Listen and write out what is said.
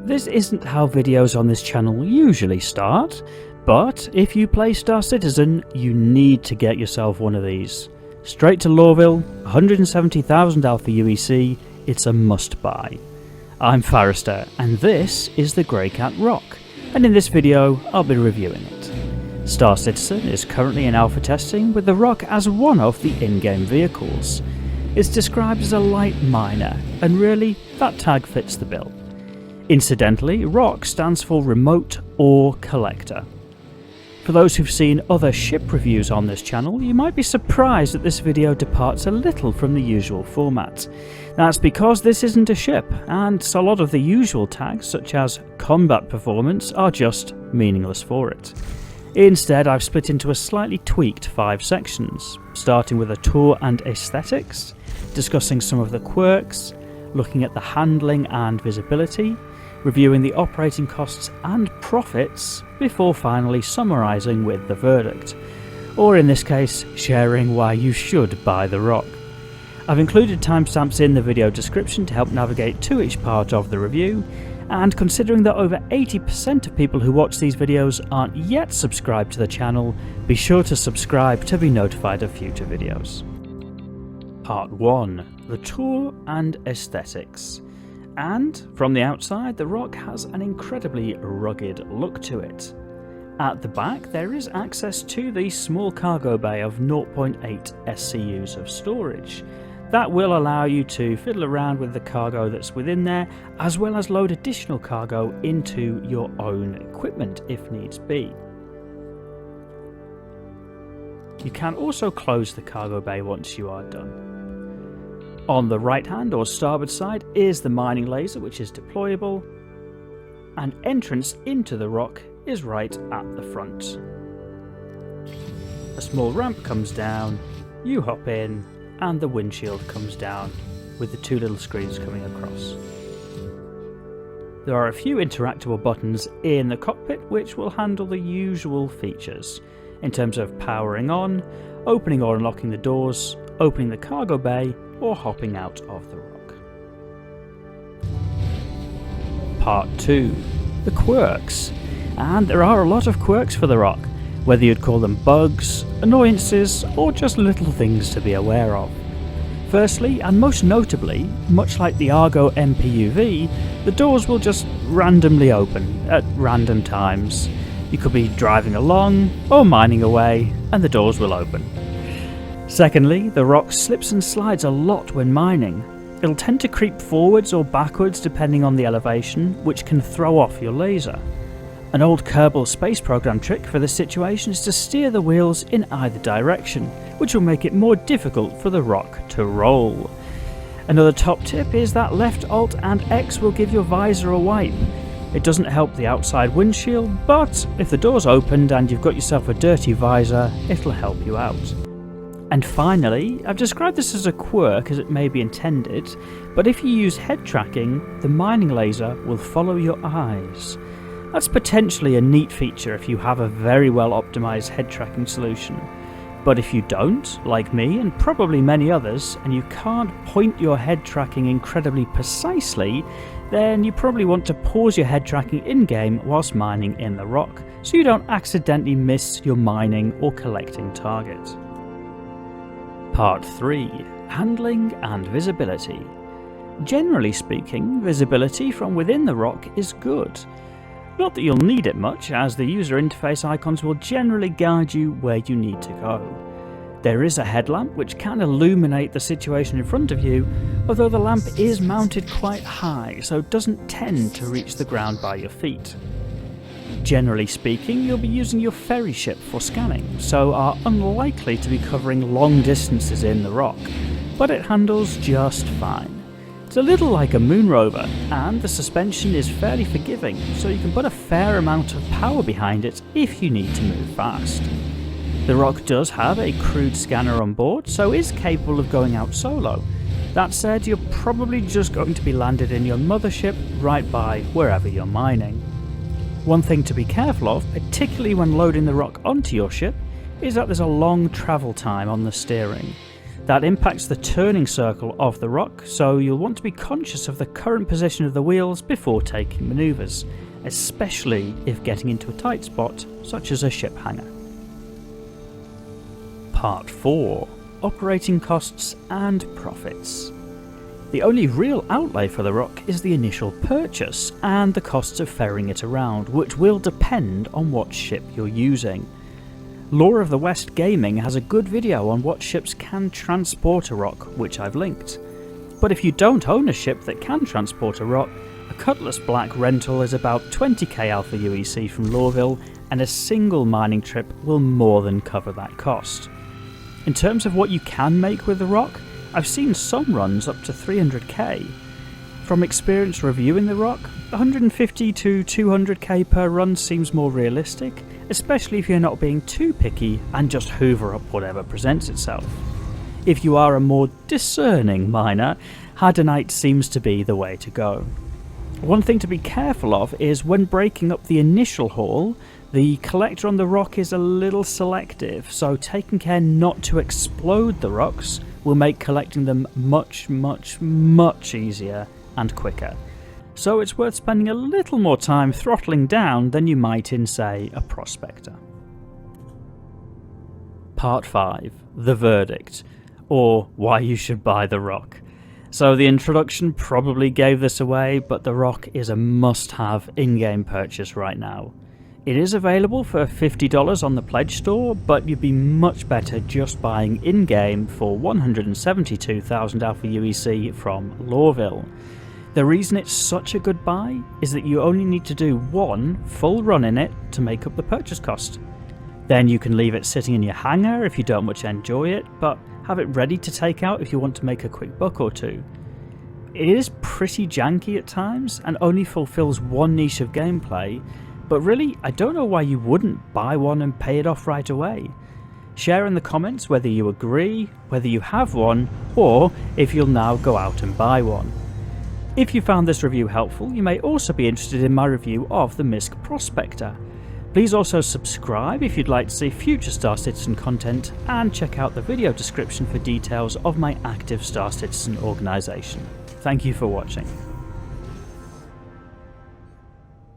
This isn't how videos on this channel usually start, but if you play Star Citizen, you need to get yourself one of these. Straight to Lorville, 170,000 Alpha UEC, it's a must buy. I'm Forrester, and this is the Greycat ROC, and in this video I'll be reviewing it. Star Citizen is currently in alpha testing with the ROC as one of the in-game vehicles. It's described as a light miner, and really, that tag fits the bill. Incidentally, ROC stands for Remote Ore Collector. For those who've seen other ship reviews on this channel, you might be surprised that this video departs a little from the usual format. That's because this isn't a ship, and so a lot of the usual tags, such as combat performance, are just meaningless for it. Instead, I've split into a slightly tweaked 5 sections, starting with a tour and aesthetics, discussing some of the quirks, looking at the handling and visibility, reviewing the operating costs and profits, before finally summarising with the verdict, or in this case, sharing why you should buy the ROC. I've included timestamps in the video description to help navigate to each part of the review, and considering that over 80% of people who watch these videos aren't yet subscribed to the channel, be sure to subscribe to be notified of future videos. Part 1. The Tour and Aesthetics. And, from the outside, the ROC has an incredibly rugged look to it. At the back there is access to the small cargo bay of 0.8 SCUs of storage. That will allow you to fiddle around with the cargo that's within there, as well as load additional cargo into your own equipment if needs be. You can also close the cargo bay once you are done. On the right hand or starboard side is the mining laser, which is deployable, and entrance into the ROC is right at the front. A small ramp comes down, you hop in, and the windshield comes down with the 2 little screens coming across. There are a few interactable buttons in the cockpit which will handle the usual features in terms of powering on, opening or unlocking the doors, opening the cargo bay, or hopping out of the ROC. Part 2. The Quirks. And there are a lot of quirks for the ROC, whether you'd call them bugs, annoyances, or just little things to be aware of. Firstly, and most notably, much like the Argo MPUV, the doors will just randomly open at random times. You could be driving along or mining away, and the doors will open. Secondly, the ROC slips and slides a lot when mining. It'll tend to creep forwards or backwards depending on the elevation, which can throw off your laser. An old Kerbal Space Program trick for this situation is to steer the wheels in either direction, which will make it more difficult for the ROC to roll. Another top tip is that left Alt and X will give your visor a wipe. It doesn't help the outside windshield, but if the door's opened and you've got yourself a dirty visor, it'll help you out. And finally, I've described this as a quirk as it may be intended, but if you use head tracking, the mining laser will follow your eyes. That's potentially a neat feature if you have a very well optimized head tracking solution. But if you don't, like me and probably many others, and you can't point your head tracking incredibly precisely, then you probably want to pause your head tracking in-game whilst mining in the ROC, so you don't accidentally miss your mining or collecting target. Part 3. Handling and Visibility. Generally speaking, visibility from within the ROC is good. Not that you'll need it much, as the user interface icons will generally guide you where you need to go. There is a headlamp which can illuminate the situation in front of you, although the lamp is mounted quite high, so it doesn't tend to reach the ground by your feet. Generally speaking, you'll be using your ferry ship for scanning, so are unlikely to be covering long distances in the ROC, but it handles just fine. It's a little like a moon rover, and the suspension is fairly forgiving, so you can put a fair amount of power behind it if you need to move fast. The ROC does have a crude scanner on board, so is capable of going out solo. That said, you're probably just going to be landed in your mothership right by wherever you're mining. One thing to be careful of, particularly when loading the ROC onto your ship, is that there's a long travel time on the steering. That impacts the turning circle of the ROC, so you'll want to be conscious of the current position of the wheels before taking manoeuvres, especially if getting into a tight spot such as a ship hangar. Part 4. Operating costs and profits. The only real outlay for the ROC is the initial purchase and the costs of ferrying it around, which will depend on what ship you're using. Lore of the West Gaming has a good video on what ships can transport a ROC, which I've linked. But if you don't own a ship that can transport a ROC, a Cutlass Black rental is about 20k Alpha UEC from Loreville, and a single mining trip will more than cover that cost. In terms of what you can make with the ROC, I've seen some runs up to 300k. From experience reviewing the ROC, 150 to 200k per run seems more realistic, especially if you're not being too picky and just hoover up whatever presents itself. If you are a more discerning miner, Hadonite seems to be the way to go. One thing to be careful of is when breaking up the initial haul, the collector on the ROC is a little selective, so taking care not to explode the ROCs will make collecting them much easier and quicker. So it's worth spending a little more time throttling down than you might in, say, a prospector. Part 5. The Verdict, or why you should buy the ROC. So the introduction probably gave this away, but the ROC is a must-have in-game purchase right now. It is available for $50 on the Pledge Store, but you'd be much better just buying in-game for 172,000 Alpha UEC from Loreville. The reason it's such a good buy is that you only need to do one full run in it to make up the purchase cost. Then you can leave it sitting in your hangar if you don't much enjoy it, but have it ready to take out if you want to make a quick buck or two. It is pretty janky at times and only fulfills one niche of gameplay, but really I don't know why you wouldn't buy one and pay it off right away. Share in the comments whether you agree, whether you have one, or if you'll now go out and buy one. If you found this review helpful, you may also be interested in my review of the MISC Prospector. Please also subscribe if you'd like to see future Star Citizen content, and check out the video description for details of my active Star Citizen organisation. Thank you for watching.